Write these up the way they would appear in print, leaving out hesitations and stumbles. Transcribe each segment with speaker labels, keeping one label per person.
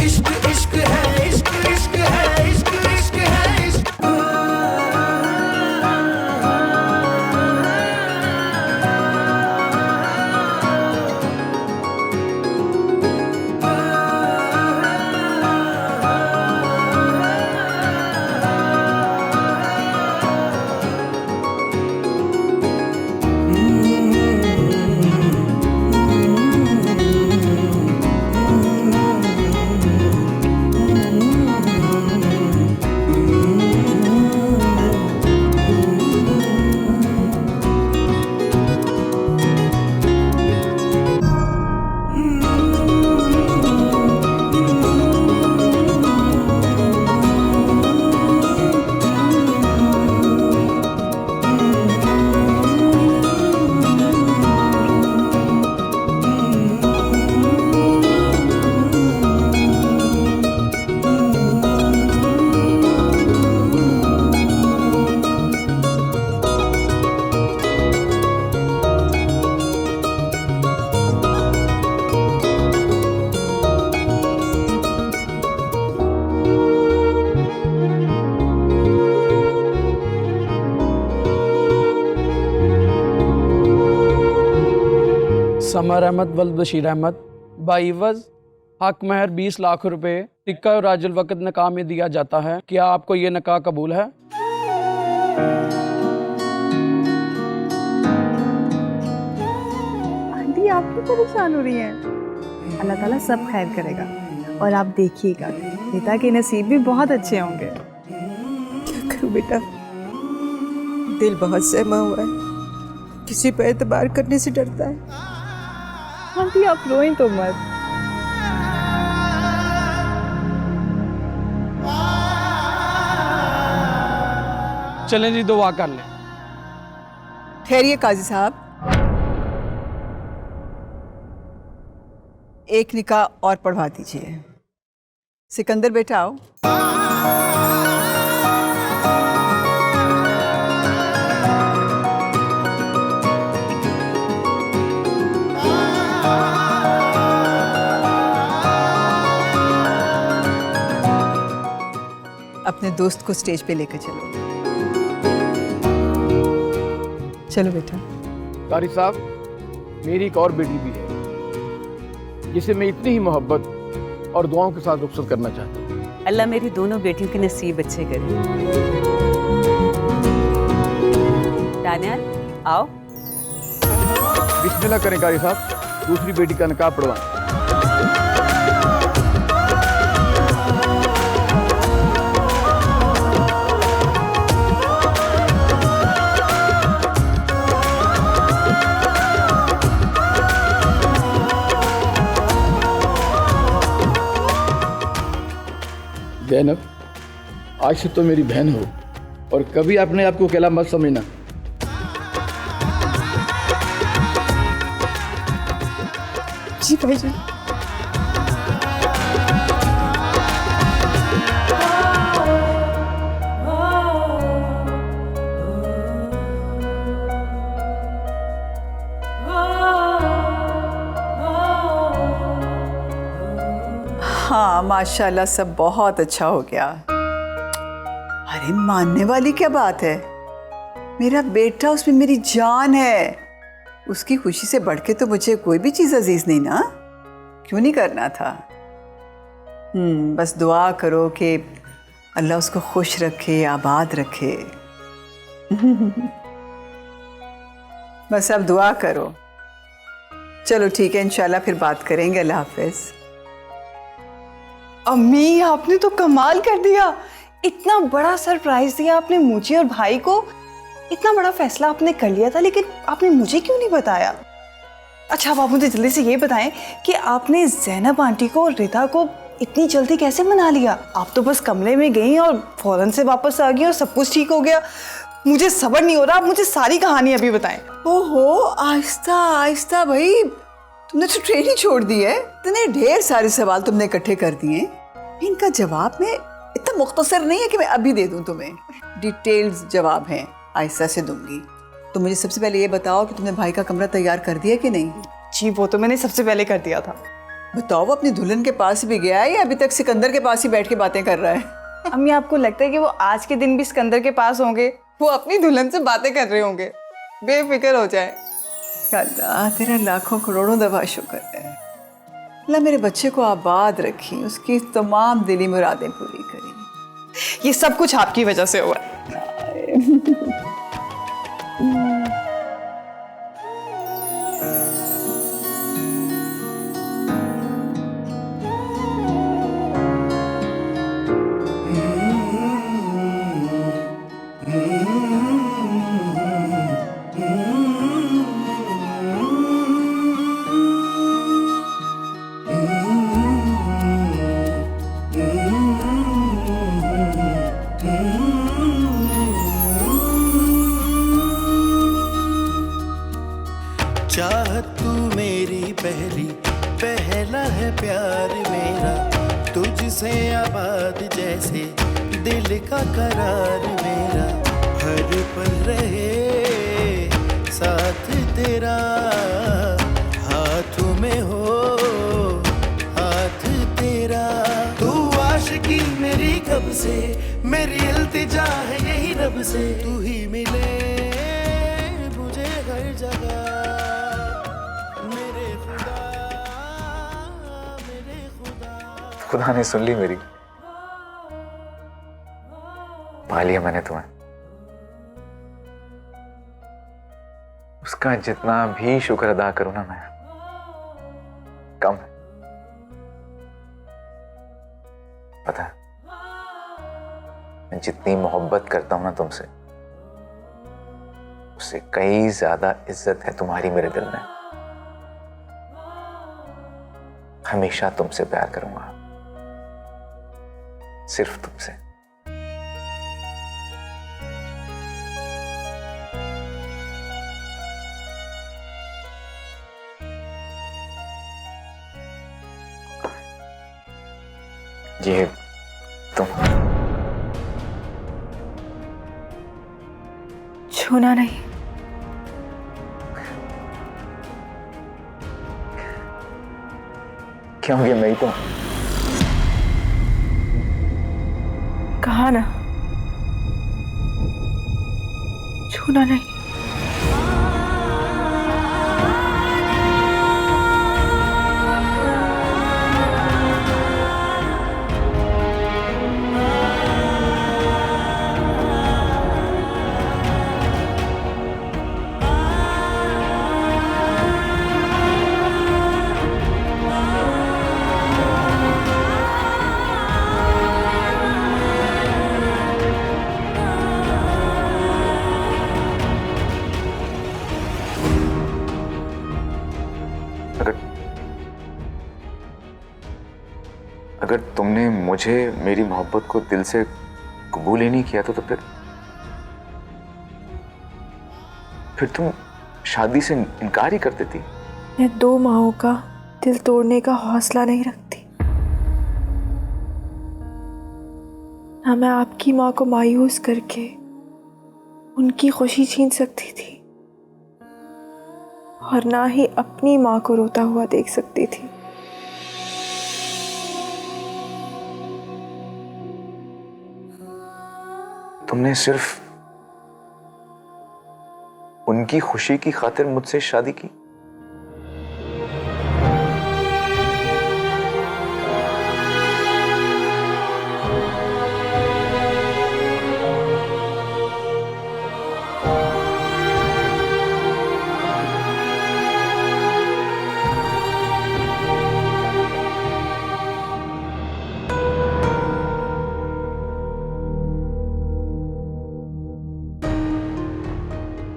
Speaker 1: इश्क इश्क है, इश्क इश्क है, इश्क इश्क है, इश्क।
Speaker 2: समर अहमद वल्द बशीर अहमद बाइवज हक महर 20 लाख रुपए टिक्का और राजुल वक़्त निकाह में दिया जाता है। क्या आपको ये निकाह कबूल है?
Speaker 3: आंटी आप क्यों परेशान हो रही हैं? अल्लाह ताला सब खैर करेगा और आप देखिएगा बेटा के नसीब भी बहुत अच्छे होंगे।
Speaker 4: क्या करूं बेटा, दिल बहुत सहमा हुआ है, किसी पर एतबार करने से डरता है।
Speaker 3: आंटी आप रोएं तो मत।
Speaker 2: चलें जी दुआ कर लें।
Speaker 4: ठहरिए काजी साहब, एक निकाह और पढ़वा दीजिए। सिकंदर बेटा आओ। अपने दोस्त को स्टेज पे लेकर चलो। चलो बेटा।
Speaker 5: कारी साहब, मेरी एक और बेटी भी है जिसे मैं इतनी ही मोहब्बत और दुआओं के साथ रुखसत करना चाहता हूँ।
Speaker 6: अल्लाह मेरी दोनों बेटियों के नसीब अच्छे करे। दानियाल आओ।
Speaker 5: बिस्मिल्लाह करें कारी साहब, दूसरी बेटी का निकाह पढ़वाएं। ज़ैनब, आज से तो मेरी बहन हो और कभी अपने आप को अकेला मत समझना।
Speaker 4: जी भाईजान। हाँ माशाल्लाह सब बहुत अच्छा हो गया। अरे मानने वाली क्या बात है, मेरा बेटा उसमें मेरी जान है। उसकी खुशी से बढ़ के तो मुझे कोई भी चीज़ अजीज नहीं ना, क्यों नहीं करना था। बस दुआ करो कि अल्लाह उसको खुश रखे, आबाद रखे। बस अब दुआ करो। चलो ठीक है, इंशाल्लाह फिर बात करेंगे। अल्लाह हाफिज।
Speaker 3: अम्मी आपने तो कमाल कर दिया, इतना बड़ा सरप्राइज दिया आपने मुझे और भाई को। इतना बड़ा फैसला आपने कर लिया था, लेकिन आपने मुझे क्यों नहीं बताया? अच्छा अब आप मुझे जल्दी से ये बताएं कि आपने ज़ैनब आंटी को और रिता को इतनी जल्दी कैसे मना लिया? आप तो बस कमरे में गई और फौरन से वापस आ गई और सब कुछ ठीक हो गया। मुझे सब्र नहीं हो रहा, आप मुझे सारी कहानी अभी बताएं।
Speaker 4: ओहो, आहिस्ता आहिस्ता भाई, तुमने तो ट्रेन ही छोड़ दी है। इतने ढेर सारे सवाल तुमने इकट्ठे कर दिए, इनका जवाब मैं इतना मुख्तसर नहीं है कि मैं अभी दे दूं तुम्हें। डिटेल्स जवाब हैं, आहिस्ता से दूंगी। तो मुझे सबसे पहले ये बताओ कि तुमने भाई का कमरा तैयार कर दिया कि नहीं?
Speaker 3: जी वो तो मैंने सबसे पहले कर दिया था।
Speaker 4: बताओ, वो अपनी दुल्हन के पास भी गया है या अभी तक सिकंदर के पास ही बैठ के बातें कर रहा है?
Speaker 3: अम्मी आपको लगता है कि वो आज के दिन भी सिकंदर के पास होंगे? वो अपनी दुल्हन से बातें कर रहे होंगे। बेफिक्र हो जाए।
Speaker 4: अल्लाह तेरा लाखों करोड़ों दफा शुक्र है। अल्लाह मेरे बच्चे को आबाद रखी, उसकी तमाम दिली मुरादें पूरी करी।
Speaker 3: ये सब कुछ आपकी वजह से हुआ।
Speaker 1: चाहत तू मेरी पहला है प्यार मेरा, तुझसे आबाद जैसे दिल का करार मेरा, हर पल रहे साथ तेरा, हाथों में हो हाथ तेरा। तू आशिकी मेरी कब से, मेरी इल्तिजा है यही रब से, तू ही मिले मुझे हर जगह।
Speaker 7: खुदा ने सुन ली मेरी, पा लिया मैंने तुम्हें। उसका जितना भी शुक्र अदा करूं ना मैं, कम है। पता है, मैं जितनी मोहब्बत करता हूं ना तुमसे, उससे कई ज्यादा इज्जत है तुम्हारी मेरे दिल में। हमेशा तुमसे प्यार करूंगा, सिर्फ तुमसे। ये तुम
Speaker 8: छूना नहीं।
Speaker 7: क्यों? ये मैं ही तो
Speaker 8: कहा ना, छूना नहीं।
Speaker 7: अगर तुमने मुझे मेरी मोहब्बत को दिल से कबूल ही नहीं किया तो फिर तुम शादी से इनकार ही कर देती।
Speaker 8: मैं 2 माओं का दिल तोड़ने का हौसला नहीं रखती। ना मैं आपकी माँ को मायूस करके उनकी खुशी छीन सकती थी, और ना ही अपनी माँ को रोता हुआ देख सकती थी।
Speaker 7: तुमने सिर्फ उनकी खुशी की खातिर मुझसे शादी की।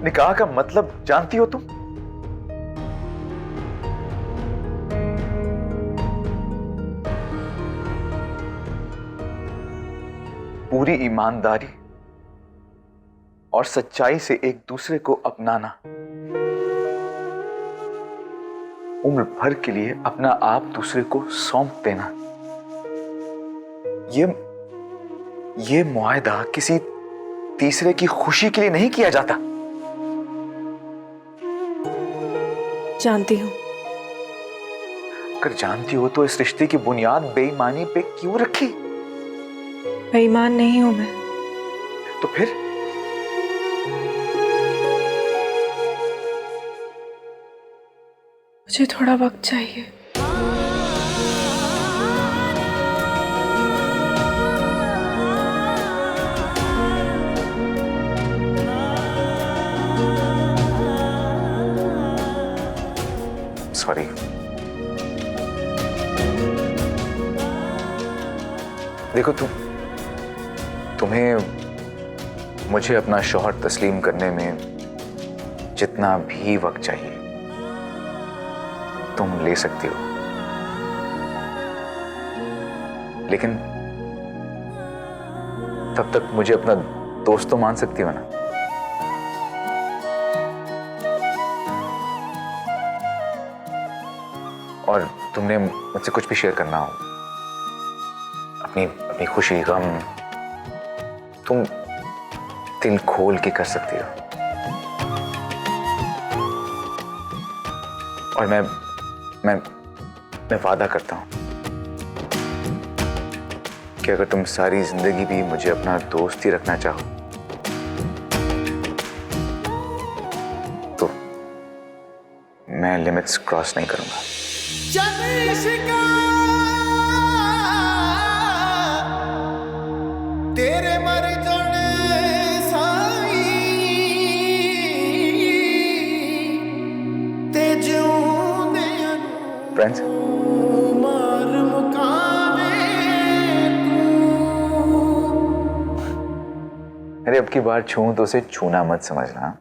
Speaker 7: निकाह का मतलब जानती हो तुम? पूरी ईमानदारी और सच्चाई से एक दूसरे को अपनाना, उम्र भर के लिए अपना आप दूसरे को सौंप देना, ये मुआहदा किसी तीसरे की खुशी के लिए नहीं किया जाता।
Speaker 8: जानती हूँ,
Speaker 7: अगर जानती हो तो इस रिश्ते की बुनियाद बेईमानी पे क्यों रखी?
Speaker 8: बेईमान नहीं हूं मैं।
Speaker 7: तो फिर?
Speaker 8: मुझे थोड़ा वक्त चाहिए।
Speaker 7: सॉरी। देखो तुम्हें मुझे अपना शौहर तस्लीम करने में जितना भी वक्त चाहिए तुम ले सकती हो, लेकिन तब तक मुझे अपना दोस्त तो मान सकती हो ना? और तुमने मुझसे कुछ भी शेयर करना हो, अपनी खुशी गम, तुम दिल खोल के कर सकती हो। और मैं वादा करता हूं कि अगर तुम सारी जिंदगी भी मुझे अपना दोस्त ही रखना चाहो तो मैं लिमिट्स क्रॉस नहीं करूंगा।
Speaker 1: तेरे मर जाने साई ते जिऊंदे
Speaker 7: फ्रेंड्स,
Speaker 1: मार मुकावे
Speaker 7: अरे अब की बार छूं तो उसे छूना मत समझना।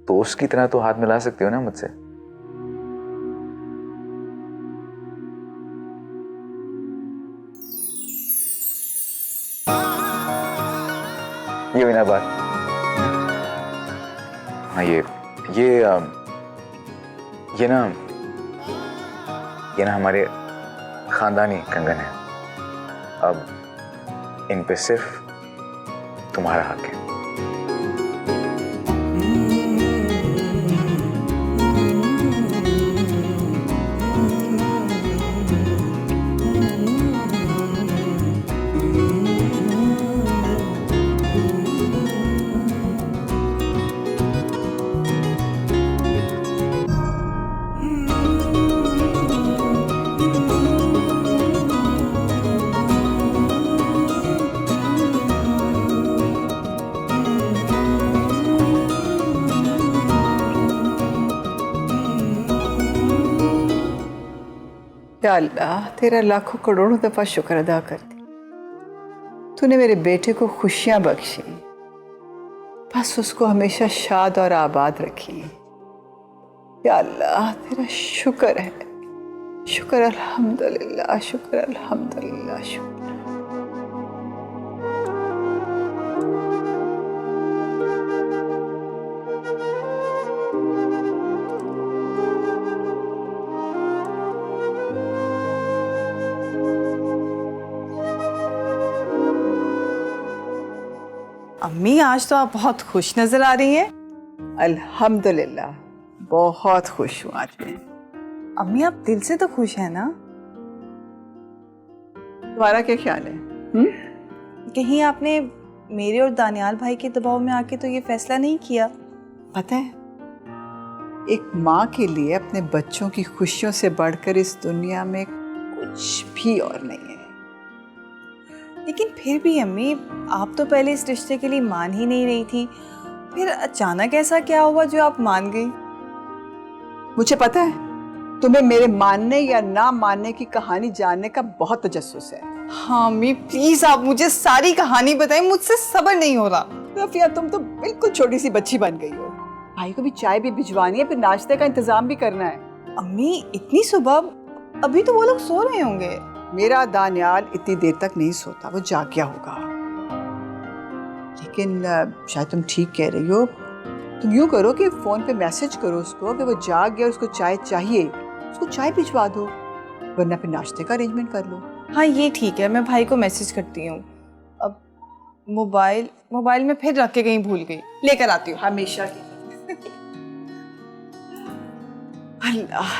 Speaker 7: दोस्त की तरह तो हाथ मिला सकती हो ना मुझसे। ये हुई ना बात। हाँ, ये ना हमारे खानदानी कंगन है। अब इन पे सिर्फ तुम्हारा हक है।
Speaker 4: या अल्लाह, तेरा लाखों करोड़ों दफा शुक्र अदा करती। तूने मेरे बेटे को खुशियां बख्शी, बस उसको हमेशा शाद और आबाद रखी। या अल्लाह, तेरा शुक्र है। शुक्र अल्हम्दुलिल्लाह, शुक्र अल्हम्दुलिल्लाह, शुक्र।
Speaker 3: अम्मी, आज तो आप बहुत खुश नजर आ रही हैं।
Speaker 4: अल्हम्दुलिल्लाह, बहुत खुश हूँ आज मैं।
Speaker 3: अम्मी, आप दिल से तो खुश हैं ना?
Speaker 4: तुम्हारा क्या ख्याल है?
Speaker 3: कहीं आपने मेरे और दानियाल भाई के दबाव में आके तो ये फैसला नहीं किया?
Speaker 4: पता है, एक माँ के लिए अपने बच्चों की खुशियों से बढ़कर इस दुनिया में कुछ भी और नहीं है।
Speaker 3: लेकिन फिर भी अम्मी, आप तो पहले इस रिश्ते के लिए मान ही नहीं रही थी, फिर अचानक ऐसा क्या हुआ जो आप मान गई?
Speaker 4: मुझे पता है, तुम्हें मेरे मानने या ना मानने की कहानी जानने का बहुत तजस्सुस है।
Speaker 3: हाँ अम्मी, प्लीज आप मुझे सारी कहानी बताएं, मुझसे सब्र नहीं हो रहा।
Speaker 4: रफिया, तुम तो बिल्कुल छोटी सी बच्ची बन गई हो। भाई को भी चाय भी भिजवानी है, फिर नाश्ते का इंतजाम भी करना है।
Speaker 3: अम्मी, इतनी सुबह? अभी तो वो लोग सो रहे होंगे।
Speaker 4: मेरा दानियाल इतनी देर तक नहीं सोता, वो जाग गया होगा। लेकिन शायद तुम ठीक कह रही हो। तुम यूँ करो कि फ़ोन पे मैसेज करो उसको, अगर वो जाग गया, उसको चाय चाहिए, उसको चाय भिजवा दो, वरना फिर नाश्ते का अरेंजमेंट कर लो।
Speaker 3: हाँ ये ठीक है, मैं भाई को मैसेज करती हूँ। अब मोबाइल में फिर रख के कहीं भूल गई, लेकर आती हूँ।
Speaker 4: हमेशा की अल्लाह,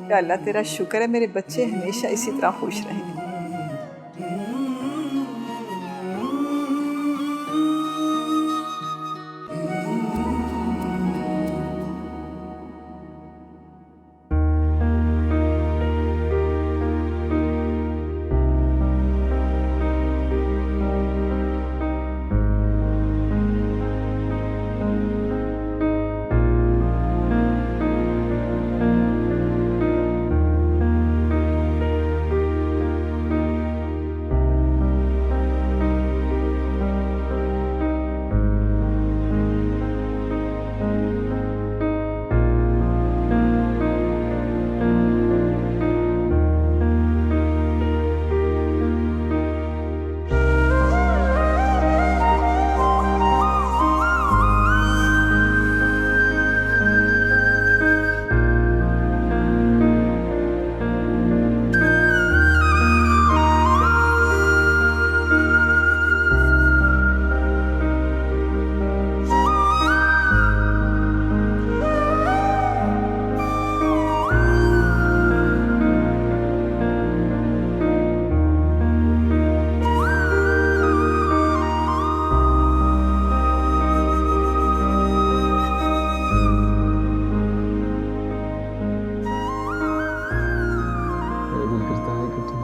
Speaker 4: कि अल्लाह तेरा शुक्र है मेरे बच्चे हमेशा इसी तरह खुश रहें।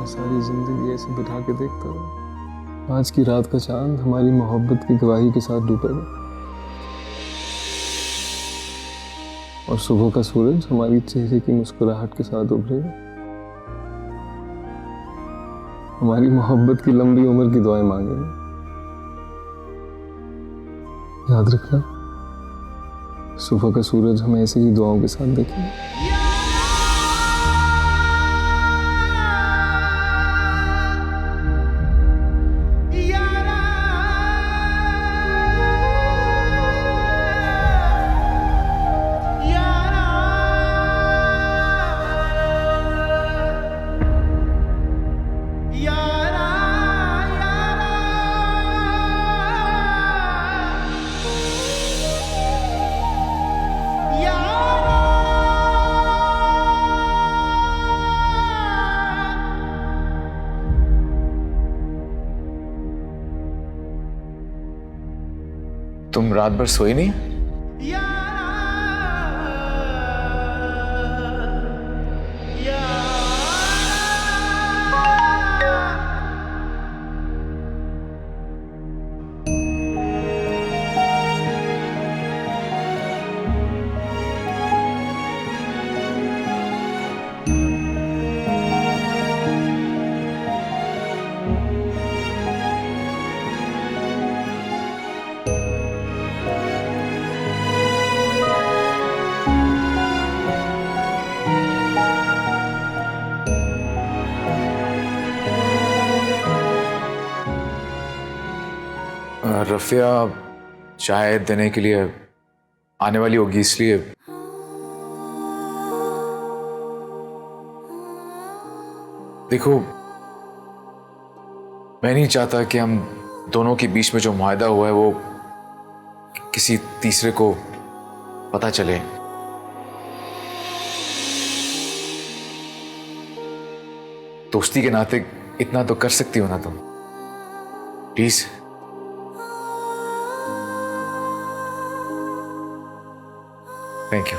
Speaker 9: सारी जिंदगी ऐसे बिठा के देखता रहा। आज की रात का चांद हमारी मोहब्बत की गवाही के साथ डूबेगा और सुबह का सूरज हमारी चेहरे की मुस्कुराहट के साथ उभरेगा। हमारी मोहब्बत की लंबी उम्र की दुआएं मांगेंगे। याद रखना, सुबह का सूरज हमें ऐसे ही दुआओं के साथ देखेगा।
Speaker 7: तुम रात भर सोई नहीं? रफिया चाय देने के लिए आने वाली होगी, इसलिए देखो, मैं नहीं चाहता कि हम दोनों के बीच में जो मुआहदा हुआ है वो किसी तीसरे को पता चले। दोस्ती के नाते इतना तो कर सकती हो ना तुम, प्लीज। Thank you.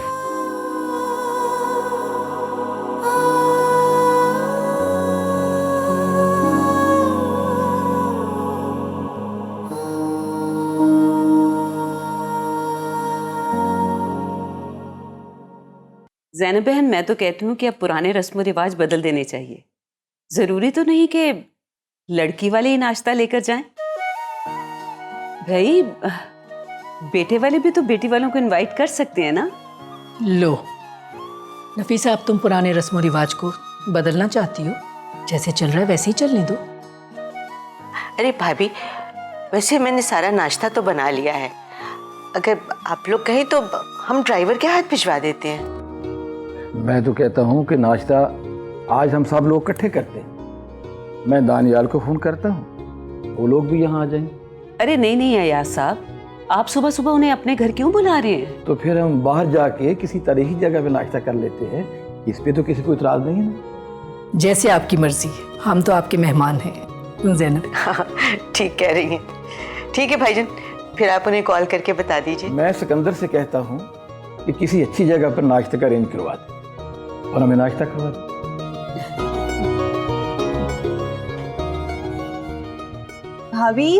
Speaker 6: ज़ैनब बहन, मैं तो कहती हूँ कि अब पुराने रस्म रिवाज बदल देने चाहिए। जरूरी तो नहीं कि लड़की वाले ही नाश्ता लेकर जाएं। भाई, बेटे वाले भी तो बेटी वालों को इनवाइट कर सकते हैं ना।
Speaker 10: लो नफीसा, अब तुम पुराने रस्म रिवाज को बदलना चाहती हो? जैसे चल रहा है वैसे ही चलने दो।
Speaker 11: अरे भाभी, वैसे मैंने सारा नाश्ता तो बना लिया है। अगर आप लोग कहें तो हम ड्राइवर के हाथ भिजवा देते हैं।
Speaker 5: मैं तो कहता हूँ कि नाश्ता आज हम सब लोग इकट्ठे करते हैं। मैं दानियाल को फोन करता हूँ, वो लोग भी यहाँ आ जाएंगे।
Speaker 6: अरे नहीं नहीं अयाज साहब, आप सुबह सुबह उन्हें अपने घर क्यों बुला रहे हैं?
Speaker 5: तो फिर हम बाहर जाके किसी तरह ही जगह पे नाश्ता कर लेते हैं। इस पे तो किसी को इतराज नहीं है ना।
Speaker 10: जैसे आपकी मर्जी, हम तो आपके मेहमान हैं। क्यों ज़ैनब?
Speaker 11: ठीक कह रही हैं। ठीक है भाईजान, फिर आप उन्हें कॉल करके बता दीजिए।
Speaker 5: मैं सिकंदर से कहता हूँ कि किसी अच्छी जगह पर नाश्ते का अरेंज करवा दे और हमें नाश्ता करवा दे।
Speaker 3: भाभी,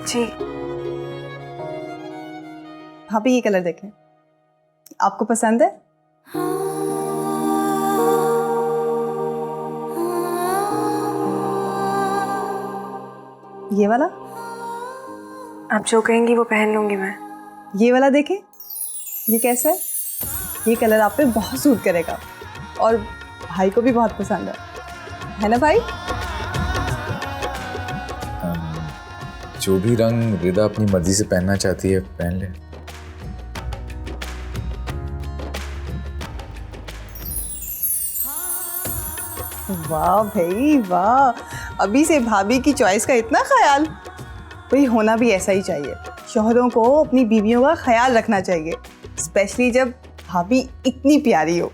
Speaker 4: जी
Speaker 3: भाभी ये कलर देखें, आपको पसंद है? ये वाला?
Speaker 8: आप जो कहेंगी वो पहन लूंगी मैं।
Speaker 3: ये वाला देखें, ये कैसा है? ये कलर आप पे बहुत सूट करेगा और भाई को भी बहुत पसंद है ना भाई?
Speaker 7: जो भी रंग रिदा अपनी मर्जी से पहनना चाहती है पहन ले।
Speaker 3: वाह भाई वाह, अभी से भाभी की चॉइस का इतना ख्याल। भाई होना भी ऐसा ही चाहिए, शौहरों को अपनी बीवियों का ख्याल रखना चाहिए, स्पेशली जब भाभी इतनी प्यारी हो।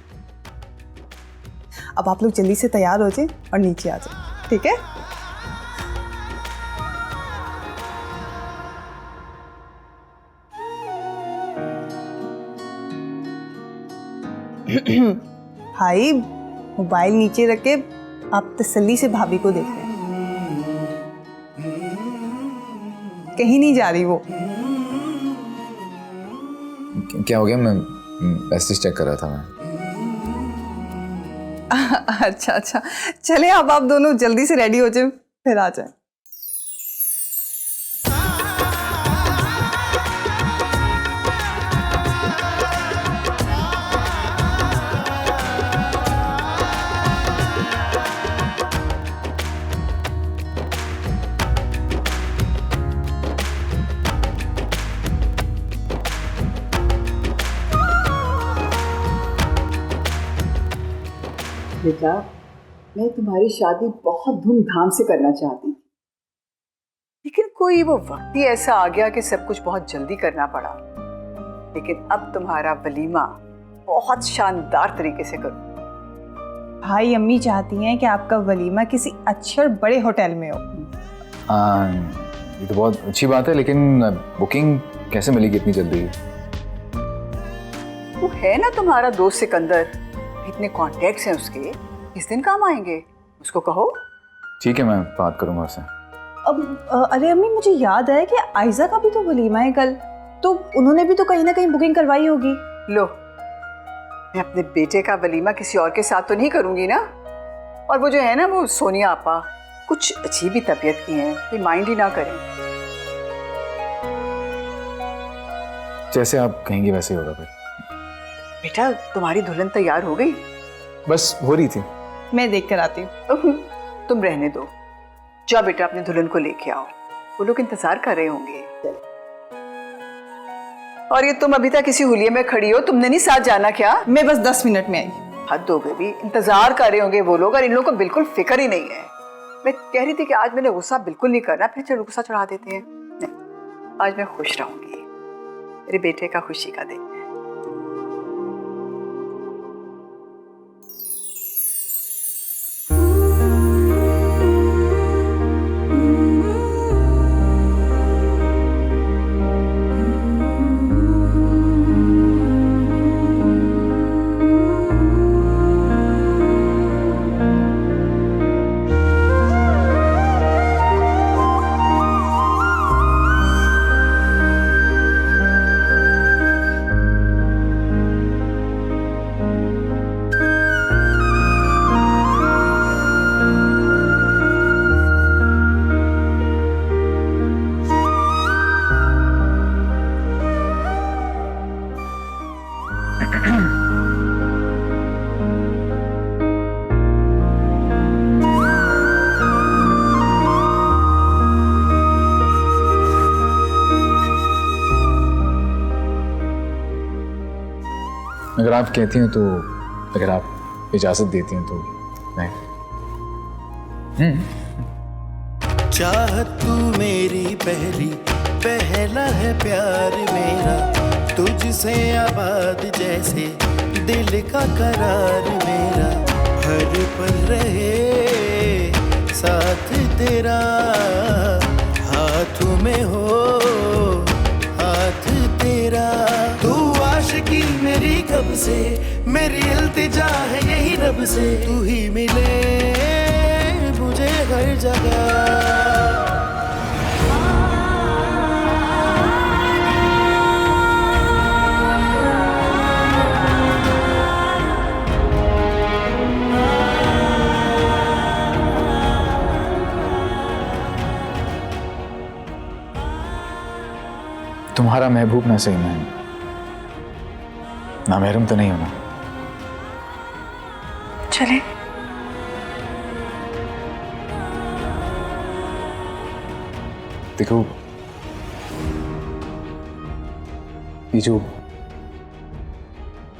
Speaker 3: अब आप लोग जल्दी से तैयार हो जाएं और नीचे आ जाएं, ठीक है? भाई मोबाइल नीचे रख के आप तसल्ली से भाभी को देख रहे हैं, कहीं नहीं जा रही वो।
Speaker 7: क्या हो गया? मैं मैसेज चेक कर रहा था मैं।
Speaker 3: अच्छा अच्छा, चले अब आप दोनों जल्दी से रेडी हो जाए, फिर आ जाए।
Speaker 4: बेटा, मैं तुम्हारी शादी बहुत धूमधाम से करना चाहती थी, लेकिन कोई वो वक्त ही ऐसा आ गया कि सब कुछ बहुत जल्दी करना पड़ा। लेकिन अब तुम्हारा वलीमा बहुत शानदार तरीके से करो।
Speaker 3: भाई अम्मी चाहती हैं कि आपका वलीमा किसी अच्छे और बड़े होटल में हो।
Speaker 7: ये तो बहुत अच्छी बात है, लेकिन बुकिंग कैसे मिलेगी इतनी जल्दी?
Speaker 4: वो है ना तुम्हारा दोस्त सिकंदर, इतने कॉन्टेक्ट्स हैं उसके, किस दिन काम आएंगे, उसको कहो।
Speaker 7: ठीक है, मैं बात करूंगा उससे।
Speaker 3: अब अरे अम्मी, मुझे याद है कि आयजा का भी तो वलीमा है कल, तो उन्होंने भी तो कहीं ना कहीं बुकिंग करवाई होगी।
Speaker 4: लो, मैं अपने बेटे का वलीमा किसी और के साथ तो नहीं करूंगी ना। और वो जो है ना, वो सोनिया आपा कुछ अजीब ही तबीयत की हैं, ये माइंड ही ना करें।
Speaker 7: जैसे आप कहेंगे वैसे ही होगा। फिर
Speaker 4: बेटा, तुम्हारी दुल्हन तैयार हो गई?
Speaker 7: बस हो रही थी।
Speaker 3: मैं देख कर आती हूँ।
Speaker 4: तुम रहने दो, जाओ बेटा अपनी दुल्हन को लेके आओ, वो लोग इंतजार कर रहे होंगे। और ये तुम अभी तक किसी हुलिये में खड़ी हो, तुमने नहीं साथ जाना क्या?
Speaker 3: मैं बस 10 मिनट में आई।
Speaker 4: हद हो गई, भी इंतजार कर रहे होंगे वो लोग, और इन लोगों को बिल्कुल फिक्र ही नहीं है। मैं कह रही थी कि आज मैंने गुस्सा बिल्कुल नहीं करना, फिर चलो गुस्सा चढ़ा देते हैं। नहीं, आज मैं खुश रहूंगी, मेरे बेटे का खुशी का दिन है।
Speaker 7: अगर आप कहती हैं तो, अगर आप इजाजत देती हैं तो मैं
Speaker 1: चाहत तू मेरी पहली पहला है प्यार मेरा तुझसे आबाद, जैसे दिल का करार मेरा हर पल रहे साथ तेरा, हाथों में हो हाथ तेरा। तू आशिकी मेरी कब से, मेरी इल्तिजा है यही रब से, तू ही मिले मुझे हर जगह।
Speaker 7: तुम्हारा महबूब ना सही मैं, ना महरम तो नहीं होना।
Speaker 8: चले।
Speaker 7: देखो ये जो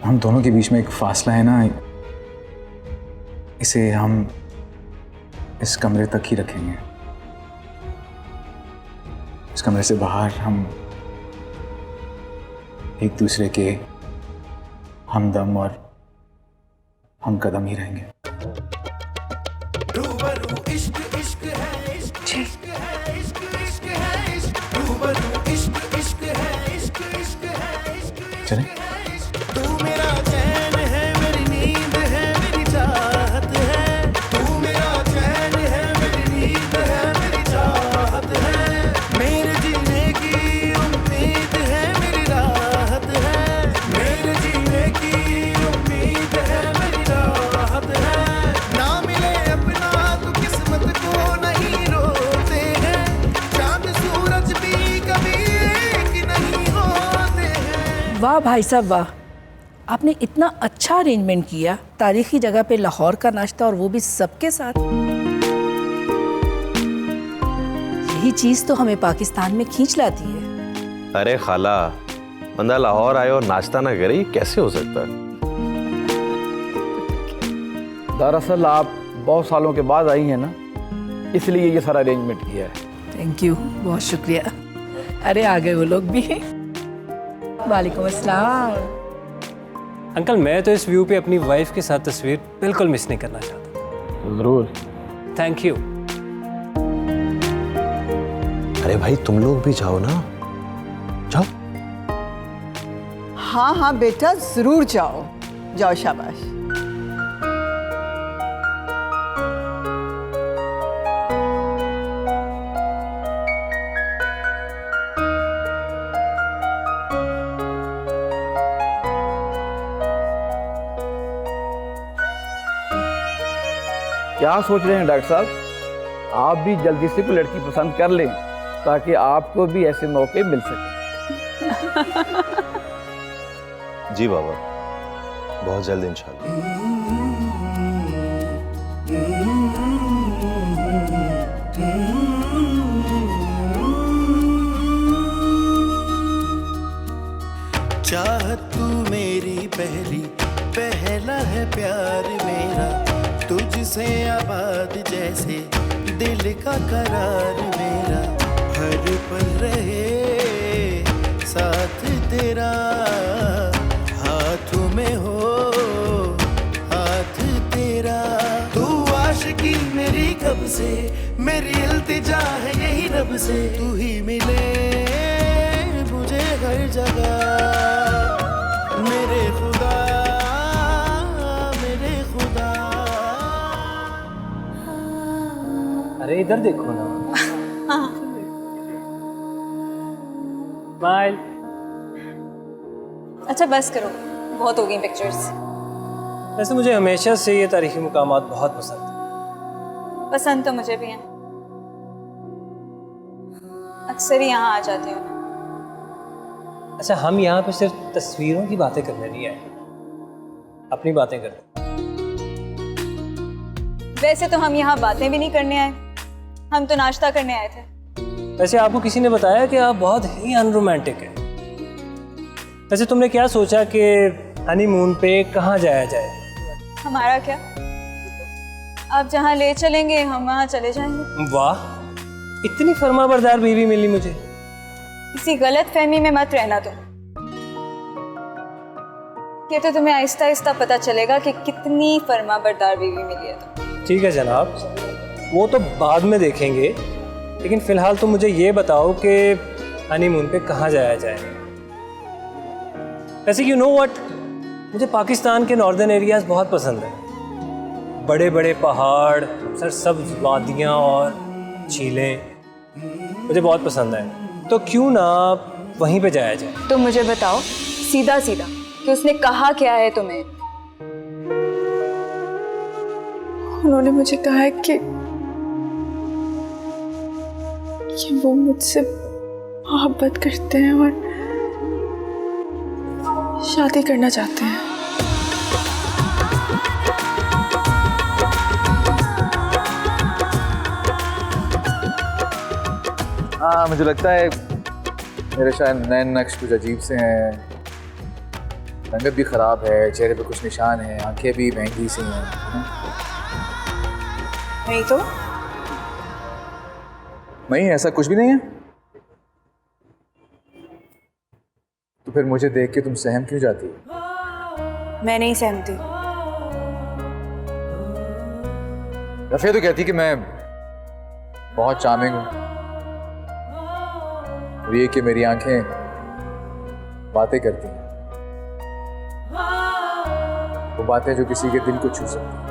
Speaker 7: हम दोनों के बीच में एक फासला है ना, इसे हम इस कमरे तक ही रखेंगे। इस कमरे से बाहर हम एक दूसरे के हमदम और हम कदम ही रहेंगे। चलें?
Speaker 1: तू मेरा चैन है, मेरी नींद है, मेरी चाहत है। तू मेरा चैन है, मेरी नींद है, मेरी चाहत है। मेरे जीने की उम्मीद है, मेरी राहत है। मेरे जीने की उम्मीद है, मेरी राहत है। ना मिले अपना तो किस्मत को नहीं रोते हैं, चांद सूरज भी कभी एक नहीं होते हैं।
Speaker 10: वाह भाई साहब वाह, आपने इतना अच्छा अरेंजमेंट किया, तारीखी जगह पे लाहौर का नाश्ता और वो भी सबके साथ। यही चीज तो हमें पाकिस्तान में खींच लाती है।
Speaker 12: अरे खाला, बंदा लाहौर आए और नाश्ता ना करे, ये कैसे हो सकता है?
Speaker 5: दरअसल आप बहुत सालों के बाद आई हैं ना, इसलिए ये सारा अरेंजमेंट किया है।
Speaker 10: थैंक यू, बहुत शुक्रिया। अरे आ गए वो लोग भी। वालेकुम अस्सलाम।
Speaker 9: अंकल मैं तो इस व्यू पे अपनी वाइफ के साथ तस्वीर बिल्कुल मिस नहीं करना चाहता।
Speaker 5: जरूर।
Speaker 9: Thank you.
Speaker 12: अरे भाई तुम लोग भी जाओ ना, जाओ।
Speaker 4: हाँ हाँ बेटा जरूर जाओ, जाओ शाबाश।
Speaker 5: क्या सोच रहे हैं डॉक्टर साहब? आप भी जल्दी से कोई लड़की पसंद कर लें ताकि आपको भी ऐसे मौके मिल सके।
Speaker 12: जी बाबा, बहुत जल्द इंशाल्लाह।
Speaker 1: चाहत तू मेरी पहला है प्यार मेरा तुझसे आबाद, जैसे दिल का करार मेरा हर पल रहे साथ तेरा, हाथों में हो हाथ तेरा। तू आशिकी मेरी कब से, मेरी इल्तिजा है यही रब से, तू ही मिले मुझे हर जगह। मेरे खुदा
Speaker 9: अरे इधर देखो ना। स्माइल।
Speaker 13: अच्छा बस करो, बहुत हो गई पिक्चर्स।
Speaker 9: वैसे मुझे हमेशा से ये तारीखी मुकामात बहुत पसंद है।
Speaker 13: पसंद तो मुझे भी है, अक्सर ही यहाँ आ जाती हूँ।
Speaker 9: अच्छा हम यहाँ पे सिर्फ तस्वीरों की बातें करने नहीं आए, अपनी बातें करते।
Speaker 13: वैसे तो हम यहाँ बातें भी नहीं करने आए, हम तो नाश्ता करने आए थे।
Speaker 9: वैसे आपको किसी ने बताया कि आप बहुत ही अनरोमांटिक हैं। वैसे तुमने क्या सोचा कि हनीमून पे कहाँ जाया जाए?
Speaker 13: हमारा क्या, आप जहाँ ले चलेंगे हम वहाँ चले जाएंगे।
Speaker 9: वाह, इतनी फर्माबरदार बीवी मिली मुझे।
Speaker 13: किसी गलत फहमी में मत रहना तुम। ये तो तुम्हें आहिस्ता आहिस्ता पता चलेगा कि कितनी फर्माबरदार बीवी मिली है तुम।
Speaker 9: ठीक है जनाब, वो तो बाद में देखेंगे, लेकिन फ़िलहाल तुम मुझे ये बताओ कि हनीमून पे कहाँ जाया जाए। वैसे यू नो व्हाट, मुझे पाकिस्तान के नॉर्दर्न एरियाज़ बहुत पसंद है। बड़े बड़े पहाड़, सरसब्ज वादियाँ और झीलें मुझे बहुत पसंद है। तो क्यों ना वहीं पे जाया जाए।
Speaker 13: तुम मुझे बताओ सीधा सीधा कि उसने कहा क्या है तुम्हें।
Speaker 8: उन्होंने मुझे कहा है कि वो मुझसे मोहब्बत करते हैं और शादी करना चाहते हैं।
Speaker 7: हाँ, मुझे लगता है मेरे शायद नए नक्श कुछ अजीब से हैं, रंगत भी ख़राब है, चेहरे पे कुछ निशान हैं, आंखें भी महंगी सी हैं।
Speaker 13: नहीं तो
Speaker 7: नहीं, ऐसा कुछ भी नहीं है। तो फिर मुझे देख के तुम सहम क्यों जाती हो?
Speaker 13: मैं नहीं सहमती।
Speaker 7: रफ़िया तो कहती कि मैं बहुत चार्मिंग हूँ, और ये कि मेरी आंखें बातें करती हैं, वो बातें जो किसी के दिल को छू सकती हैं।